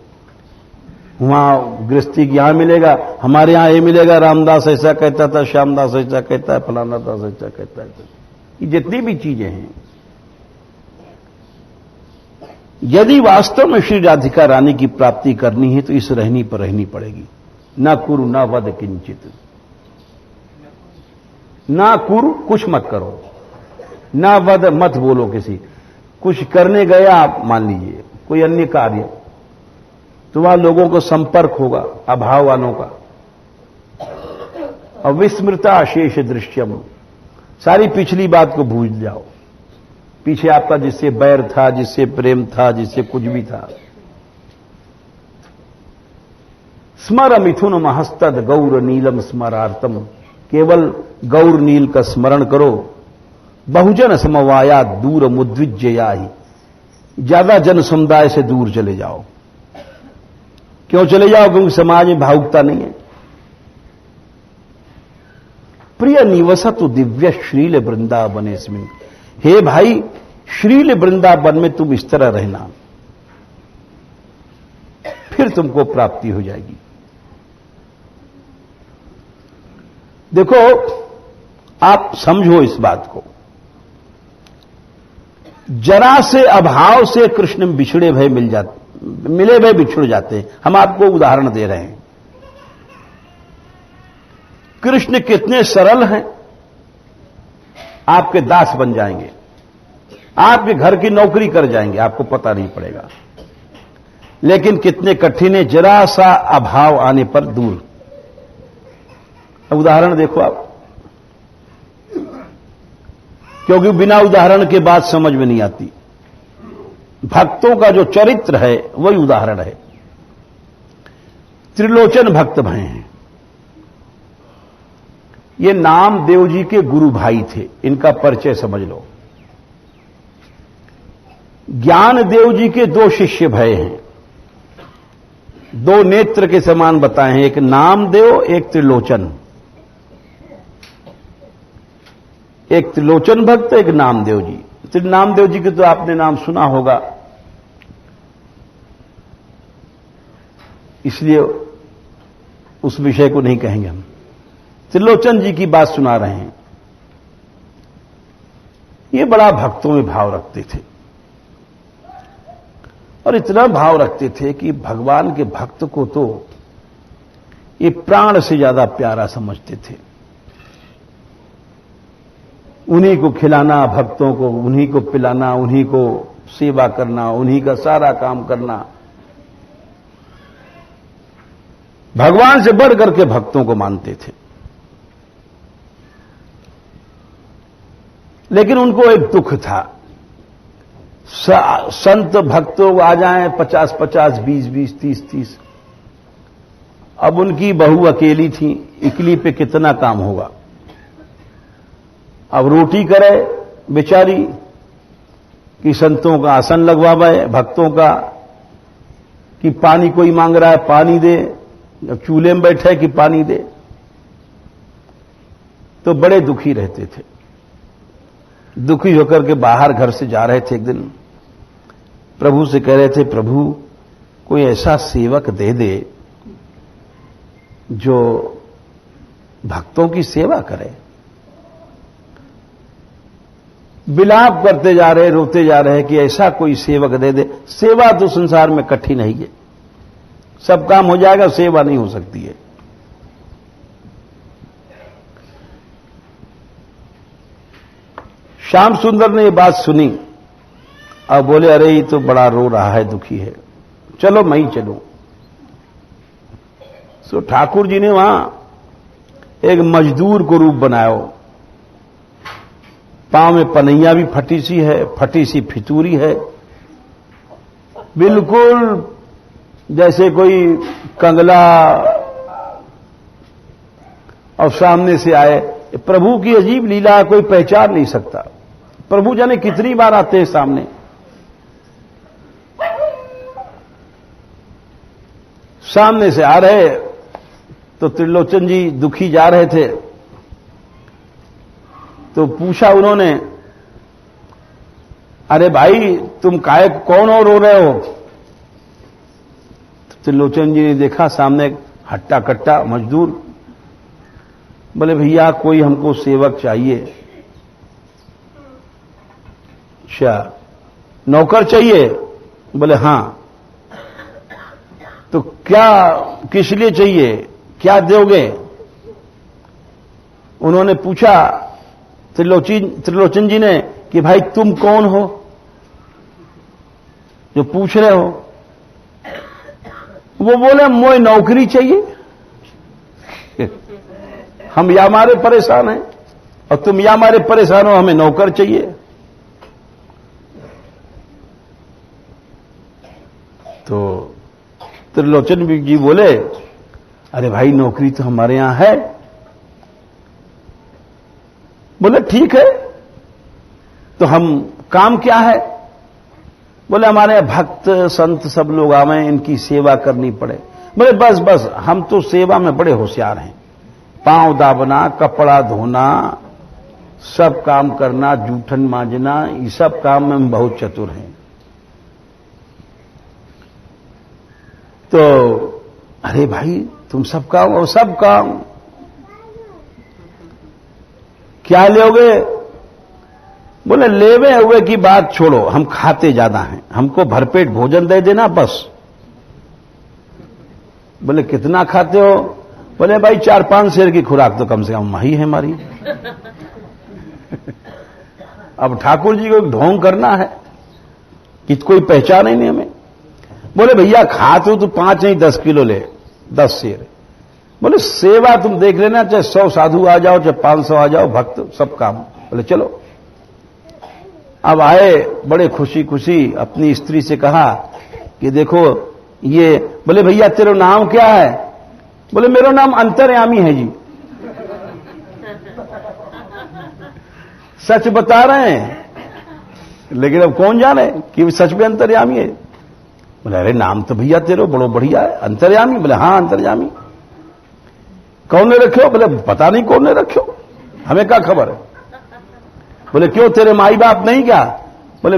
वहां गृहस्थी यहां मिलेगा, हमारे यहां ये मिलेगा, रामदास ऐसा कहता था, श्यामदास ऐसा कहता है, फलाना दास ऐसा कहता है। ये जितनी भी चीजें हैं, यदि वास्तव में श्री राधिका रानी की प्राप्ति करनी है तो इस रहनी पर रहनी पड़ेगी। न कुरु न वद किंचित, ना कुरु कुछ मत करो, ना वद मत बोलो किसी। कुछ करने गया आप, मान लीजिए कोई अन्य कार्य, तो वहां लोगों को संपर्क होगा अभाव वालों का। और विस्मृता शेष दृश्यम, सारी पिछली बात को भूल जाओ, पीछे आपका जिससे बैर था, जिससे प्रेम था, जिससे कुछ भी था। स्मर मिथुन महस्तद गौर नीलम स्मरार्थम, केवल गौर नील का स्मरण करो। बहुजन समवाया दूर मुद्विज्जयाहि, ज्यादा जन समुदाय से दूर चले जाओ। क्यों चले जाओ? क्योंकि समाज में भावुकता नहीं है। प्रिय निवसतु दिव्य श्रील वृंदावनेस्मिन्, हे भाई श्रील वृंदावन में तुम इस तरह रहना, फिर तुमको प्राप्ति हो जाएगी। देखो, आप समझो इस बात को, जरा से अभाव से कृष्ण बिछड़े भय मिले भय बिछुड़ जाते हैं। हम आपको उदाहरण दे रहे हैं। कृष्ण कितने सरल हैं, आपके दास बन जाएंगे, आपके घर की नौकरी कर जाएंगे, आपको पता नहीं पड़ेगा। लेकिन कितने कठिन है, जरा सा अभाव आने पर दूर। उदाहरण देखो आप, क्योंकि बिना उदाहरण के बात समझ में नहीं आती। भक्तों का जो चरित्र है वही उदाहरण है। त्रिलोचन भक्त भय हैं, ये नामदेव जी के गुरु भाई थे, इनका परिचय समझ लो। ज्ञानदेव जी के दो शिष्य भय हैं, दो नेत्र के समान बताए हैं, एक नामदेव एक त्रिलोचन। एक त्रिलोचन भक्त, एक नामदेव जी। नामदेव जी के तो आपने नाम सुना होगा, इसलिए उस विषय को नहीं कहेंगे हम। त्रिलोचन जी की बात सुना रहे हैं। ये बड़ा भक्तों में भाव रखते थे, और इतना भाव रखते थे कि भगवान के भक्त को तो ये प्राण से ज्यादा प्यारा समझते थे। उन्हीं को खिलाना, भक्तों को उन्हीं को पिलाना, उन्हीं को सेवा करना, उन्हीं का सारा काम करना, भगवान से बढ़ करके भक्तों को मानते थे। लेकिन उनको एक दुख था, संत भक्तों आ जाएं 50-50, 20-20, 30-30। अब उनकी बहू अकेली थी, इकली पे कितना काम होगा। अब रोटी करे बेचारी कि संतों का आसन लगवावे, भक्तों का कि पानी कोई मांग रहा है पानी दे, जब चूल्हे में बैठे कि पानी दे, तो बड़े दुखी रहते थे। दुखी होकर के बाहर घर से जा रहे थे, एक दिन प्रभु से कह रहे थे, प्रभु कोई ऐसा सेवक दे दे जो भक्तों की सेवा करे। विलाप करते जा रहे, रोते जा रहे कि ऐसा कोई सेवक दे दे। सेवा तो संसार में कठिन है, ये सब काम हो जाएगा, सेवा नहीं हो सकती है। श्याम सुंदर ने ये बात सुनी और बोले, अरे ये तो बड़ा रो रहा है, दुखी है, चलो मैं ही चलूं। तो ठाकुर जी ने वहां एक मजदूर को रूप बनाया। पांव में पनैया भी फटी सी है, फटी सी फितूरी है, बिल्कुल जैसे कोई कंगला, और सामने से आए। प्रभु की अजीब लीला है, कोई पहचान नहीं सकता। प्रभु जाने कितनी बार आते हैं सामने। सामने से आ रहे तो त्रिलोचन जी दुखी जा रहे थे, तो पूछा उन्होंने, अरे भाई तुम काहे कौन हो, रो रहे हो? त्रिलोचन जी ने देखा सामने हट्टा कट्टा मजदूर। बोले, भैया कोई हमको सेवक चाहिए। अच्छा, नौकर चाहिए? बोले हाँ। तो क्या, किस लिए चाहिए, क्या दोगे? उन्होंने पूछा त्रिलोचन जी ने कि भाई तुम कौन हो जो पूछ रहे हो? वो बोले, मोए नौकरी चाहिए। हम या मारे परेशान हैं और तुम या मारे परेशान हो, हमें नौकर चाहिए। तो त्रिलोचन जी बोले, अरे भाई नौकरी तो हमारे यहां है। बोले ठीक है, तो हम काम क्या है? बोले हमारे भक्त संत सब लोग आवे, इनकी सेवा करनी पड़े। बोले बस बस, हम तो सेवा में बड़े होशियार हैं। पांव दाबना, कपड़ा धोना, सब काम करना, जूठन मांजना, ये सब काम में हम बहुत चतुर हैं। तो अरे भाई तुम सब काम, और सब काम क्या लोगे? बोले लेवे हुए की बात छोड़ो, हम खाते ज्यादा हैं, हमको भरपेट भोजन दे देना बस। बोले कितना खाते हो? बोले भाई 4-5 शेर की खुराक तो कम से कम ही है हमारी। अब ठाकुर जी को ढोंग करना है कि कोई पहचान ही नहीं हमें। बोले भैया खाते तो 5 नहीं 10 किलो ले, 10 शेर। बोले सेवा तुम देख लेना, चाहे 100 साधु आ जाओ, चाहे 500 आ जाओ, भक्त सब काम। बोले चलो। अब आए बड़े खुशी खुशी, अपनी स्त्री से कहा कि देखो ये। बोले भैया तेरा नाम क्या है? बोले मेरा नाम अंतर्यामी है जी। सच बता रहे हैं, लेकिन अब कौन जाने कि सच में अंतर्यामी है। बोले अरे नाम तो भैया तेरे बड़ो बढ़िया है, अंतर्यामी। बोले हाँ अंतर्यामी। कौन ने रखे हो? बोले पता नहीं कौन ने रखे हो, हमें क्या खबर है। बोले क्यों तेरे माई बाप नहीं क्या? बोले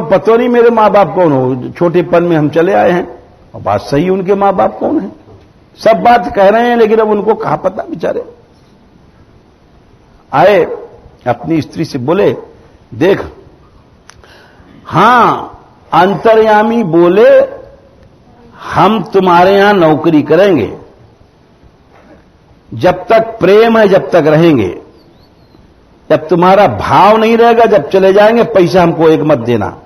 पता नहीं मेरे माँ बाप कौन हो, छोटेपन में हम चले आए हैं। और बात सही, उनके माँ बाप कौन है? सब बात कह रहे हैं, लेकिन अब उनको कहाँ पता बेचारे। आए अपनी स्त्री से बोले देख, हां अंतर्यामी बोले हम तुम्हारे यहां नौकरी करेंगे, जब तक प्रेम है जब तक रहेंगे, जब तुम्हारा भाव नहीं रहेगा, जब चले जाएंगे पैसा हमको एक मत देना।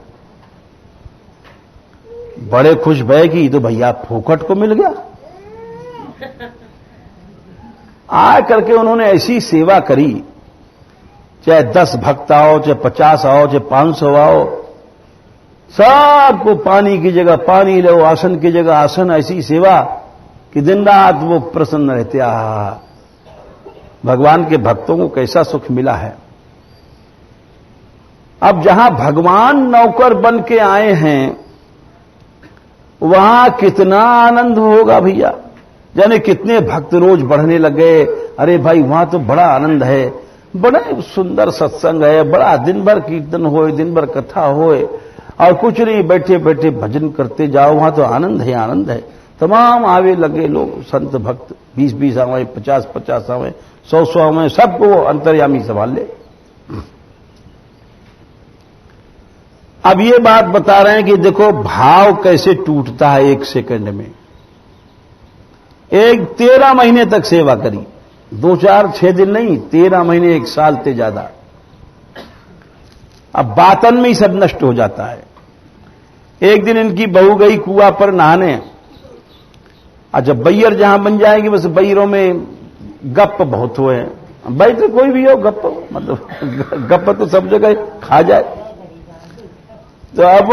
बड़े खुश भय कि तो भैया फोकट को मिल गया। आ करके उन्होंने ऐसी सेवा करी, चाहे 10 भक्त आओ, चाहे 50 आओ, चाहे 500 आओ, सबको पानी की जगह पानी लो, आसन की जगह आसन, ऐसी सेवा कि दिन रात वो प्रसन्न रहते। भगवान के भक्तों को कैसा सुख मिला है। अब जहां भगवान नौकर बन के आए हैं, वहां कितना आनंद होगा भैया। जाने कितने भक्त रोज बढ़ने लगे। अरे भाई वहां तो बड़ा आनंद है, बड़ा सुंदर सत्संग है, बड़ा दिन भर कीर्तन होए, दिन भर कथा होए, और कुछ नहीं, बैठे बैठे भजन करते जाओ, वहां तो आनंद है, आनंद है। तमाम आवे लगे लोग, संत भक्त 20-20 आवे, 50-50 आवे, 100-100 आवे, सबको अंतर्यामी संभाल ले। अब ये बात बता रहे हैं कि देखो भाव कैसे टूटता है एक सेकंड में। 13 महीने तक सेवा करी, 2 4 6 दिन नहीं, 13 महीने 1 साल से ज्यादा। अब बातन में ही सब नष्ट हो जाता है। एक दिन इनकी बहू गई कुआं पर नहाने। अच्छा, बैयर जहां बन जाएगी, बस बैरों में गप बहुत हुए हैं। भाई तो कोई भी हो गप, मतलब गप तो सब जगह खा जाए। तो अब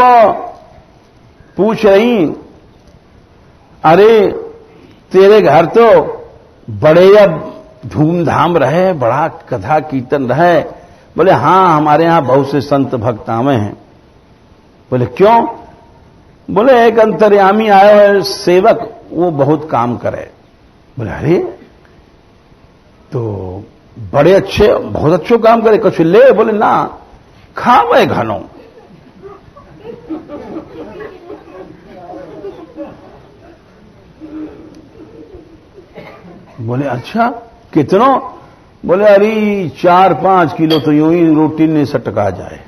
पूछ रही, अरे तेरे घर तो बड़े अब धूमधाम रहे, बड़ा कथा कीर्तन रहे। बोले हां, हमारे यहां बहुत से संत भक्त आवे हैं। बोले क्यों? बोले एक अंतर्यामी आया है सेवक, वो बहुत काम करे। बोले अरे तो बड़े अच्छे, बहुत अच्छो काम करे, कुछ ले? बोले ना, खावे घनो। बोले अच्छा, कितनो? बोले अरे 4-5 किलो तो यूं ही रोटी ने सटका जाए।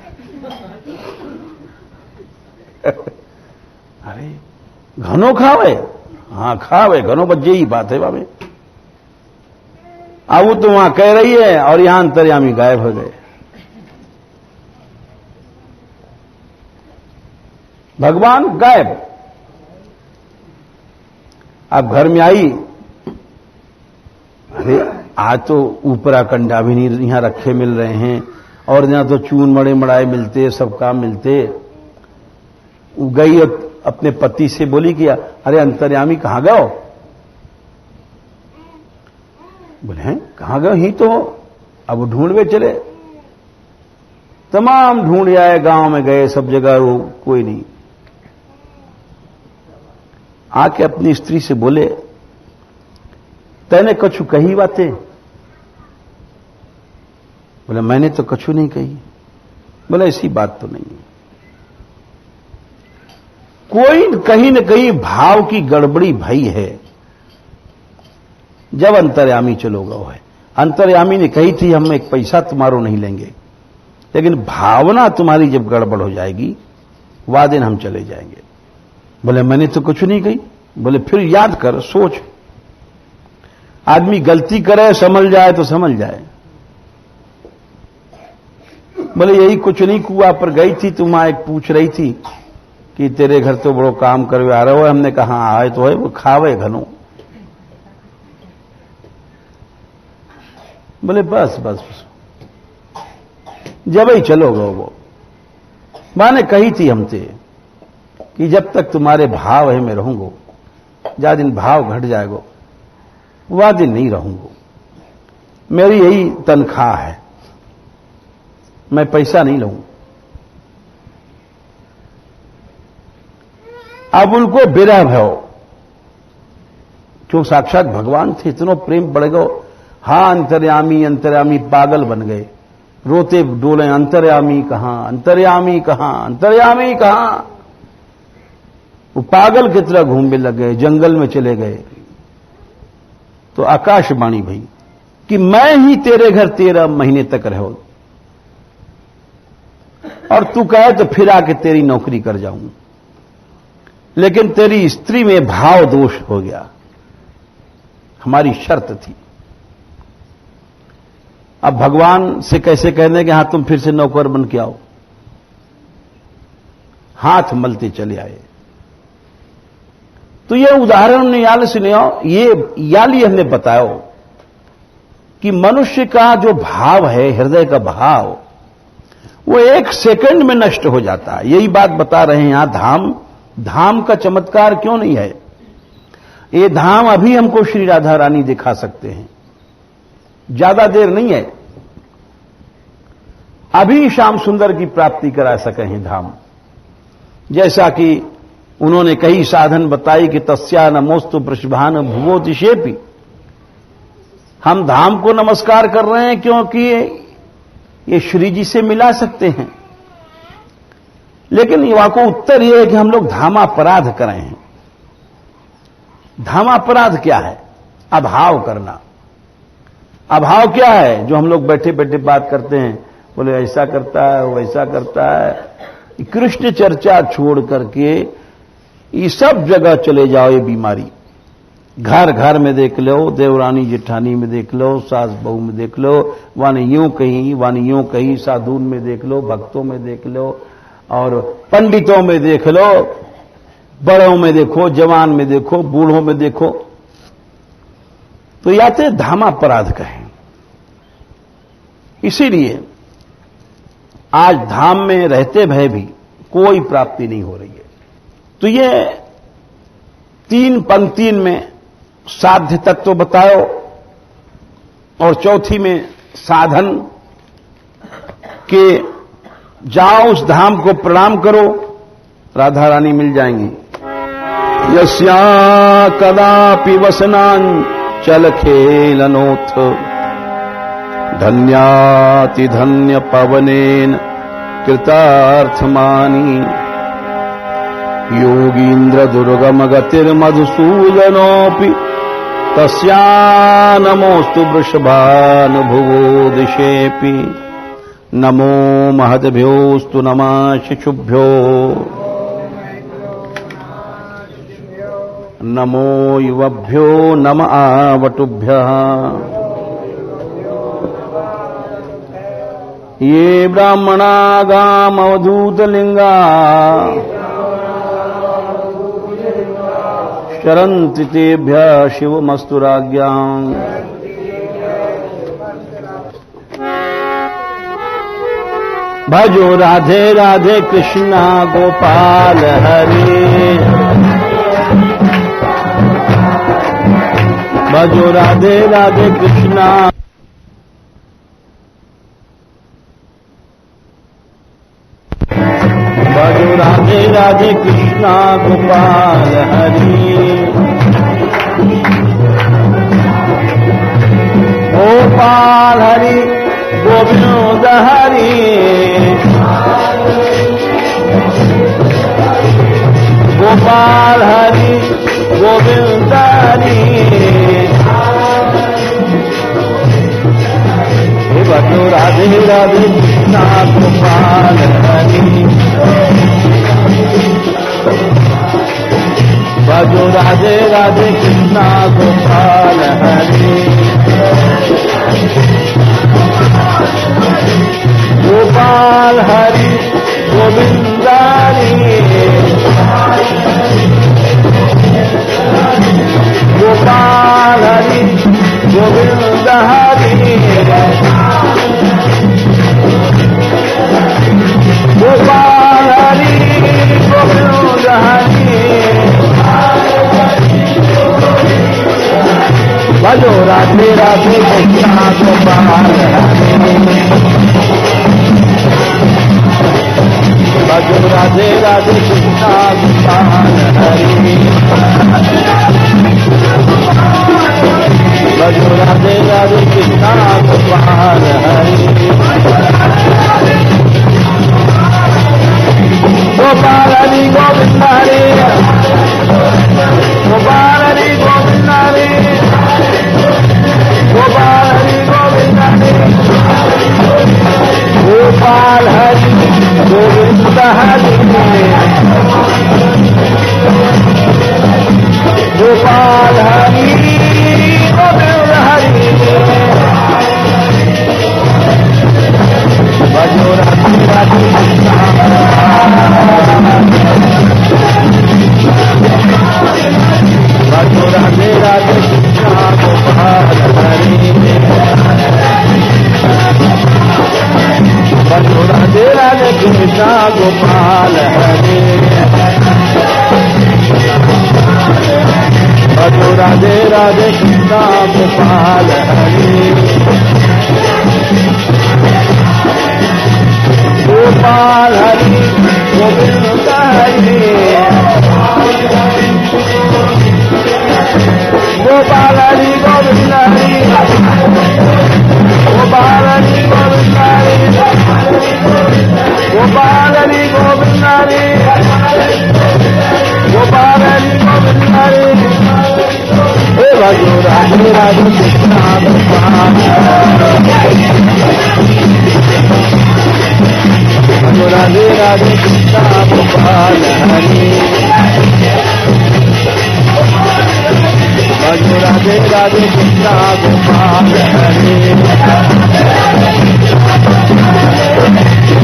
अरे घनो खावे? हाँ खावे घनो, बस यही बात है बाबे। अब वो तो वहां कह रही है और यहां अंतर्यामी गायब हो गए। भगवान गायब। अब घर में आई, अरे आज तो ऊपरा कंडा भी नहीं यहां रखे मिल रहे हैं, और यहां तो चून मड़े मड़ाए मिलते, सब काम मिलते। गई अपने पति से बोली कि अरे अंतर्यामी कहां गए? बोले हैं कहां गए? ही तो अब ढूंढवे चले। तमाम ढूंढ आए, गांव में गए, सब जगह, वो कोई नहीं। आके अपनी स्त्री से बोले, तैने कछु कही बातें? बोले मैंने तो कछु नहीं कही। बोले ऐसी बात तो नहीं है। कोई कहीं न कहीं भाव की गड़बड़ी भई है। जब अंतर्यामी चलोगा वो है, अंतर्यामी ने कही थी हम 1 पैसा तुम्हारो नहीं लेंगे, लेकिन भावना तुम्हारी जब गड़बड़ हो जाएगी, वह दिन हम चले जाएंगे। बोले मैंने तो कुछ नहीं कही। बोले फिर याद कर, सोच। आदमी गलती करे, समझ जाए तो समझ जाए। बोले यही कुछ नहीं, कुआं पर गई थी, तुम एक पूछ रही थी कि तेरे घर तो बड़ो काम करवे आ रहे हो। हमने कहा आए तो है, वो खावे घनो। बोले बस बस बस, जब ही चलोगे वो। माने कही थी हमसे कि जब तक तुम्हारे भाव है मैं रहूंगा, जा दिन भाव घट जाएगा वह दिन नहीं रहूंगा। मेरी यही तनख्वाह है, मैं पैसा नहीं लूंगा। अब उनको विरह भयो, जो साक्षात भगवान थे, इतना प्रेम बढ़ गयो। हाँ अंतर्यामी अंतर्यामी, पागल बन गए, रोते डोले, अंतर्यामी कहां, अंतर्यामी कहां, अंतर्यामी कहां। वो पागल की तरह घूमने लग गए, जंगल में चले गए। तो आकाशवाणी भई कि मैं ही तेरे घर 13 महीने तक रहो, और तू कहे तो फिर आके तेरी नौकरी कर जाऊं, लेकिन तेरी स्त्री में भाव दोष हो गया, हमारी शर्त थी। अब भगवान से कैसे कहने कि हां तुम फिर से नौकर बन के आओ। हाथ मलते चले आए। तो ये उदाहरण याल सुनियो, ये याली हमने बताओ कि मनुष्य का जो भाव है, हृदय का भाव, वो 1 सेकंड में नष्ट हो जाता है। यही बात बता रहे हैं यहां। धाम का चमत्कार क्यों नहीं है? ये धाम अभी हमको श्री राधा रानी दिखा सकते हैं, ज्यादा देर नहीं है। अभी श्याम सुंदर की प्राप्ति करा सके हैं धाम। जैसा कि उन्होंने कई साधन बताई कि तस्या नमोस्तु वृषभान भुवो दिशेपि। हम धाम को नमस्कार कर रहे हैं क्योंकि ये श्री जी से मिला सकते हैं, लेकिन युवा को उत्तर यह है कि हम लोग धामापराध करें हैं। धामापराध क्या है? अभाव करना। अभाव क्या है? जो हम लोग बैठे बैठे बात करते हैं, बोले ऐसा करता है, वैसा करता है, कृष्ण चर्चा छोड़ करके ये सब जगह चले जाओ, ये बीमारी घर घर में देख लो, देवरानी जेठानी में देख लो, सास बहू में देख लो, वानी यूं कहीं, साधुन में देख लो, भक्तों में देख लो, और पंडितों में देख लो, बड़ों में देखो, जवान में देखो, बूढ़ों में देखो, तो या तो धामापराध कहें। इसीलिए आज धाम में रहते भय भी कोई प्राप्ति नहीं हो रही है। तो ये 3 पंक्ति में साध्य तत्व बताओ और चौथी में साधन के जाओ उस धाम को प्रणाम करो, राधा रानी मिल जाएंगी। यस्या कदापि वसनान चल खेलनोथ धन्याति धन्य पवनेन कृतार्थमानी योगीन्द्र दुर्गम गतिर्मधुसूदनोऽपि तस्या नमोस्तु वृषभानुभुवो दिशेऽपि नमो महद्भ्योस्तु नमः शिशुभ्यो नमो युवभ्यो नम आवटुभ्यः ये ब्राह्मणागाम अवधूतलिंगा शरन्ति तेभ्यः शिवमस्तु राज्ञाम्। भजो राधे राधे कृष्णा गोपाल हरे, भजो राधे राधे कृष्णा, भजो राधे राधे कृष्णा गोपाल हरि, गोपाल हरि गोविंद हरि, गोपाल हरि गोविंद हरि, भजो राधे राधे कृष्णा गोपाल हरि, भजो राधे राधे कृष्णा गोपाल हरि, गोपाल हरि गोविंद हरि, गोपाल हरि गोविंद हरि, गोपाल हरि गोविंद हरि, भजो राधे राधे कृष्णा गोपाल हरि, भजो राधे राधे कृष्णा गोपाल हरि, भजो राधे राधे कृष्णा गोपाल हरि, गोपाल हरि गोविंद हरि, गोपाल हरि गोविंद हरि, गोपाल हरि गोविंद हरि, गोपाल हरि गोविंद हरि, गोपाल हरि गोविंद हरि, भजो राधे राधे कृष्णा, भजो राधे राधे कृष्णा गोपाल हरि, भजो राधे राधे कृष्णा गोपाल हरि, भजो राधे राधे कृष्णा गोपाल हरि, गोपाल हरि गोविंद हरि, गोपाल हरि गोविंद हरि, गोपाल हरि गोविंद हरि, गोपाल हरि गोविंद हरि, गोपाल हरि गोविंद हरि, हे भजो राधे राधे कृष्णा गोपाल हरि, भजो राधे राधे गोपाल हरि भजो राधे राधे कृष्णा गोपाल हरि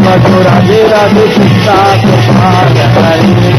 भजो राधे राधे कृष्णा गोपाल हरि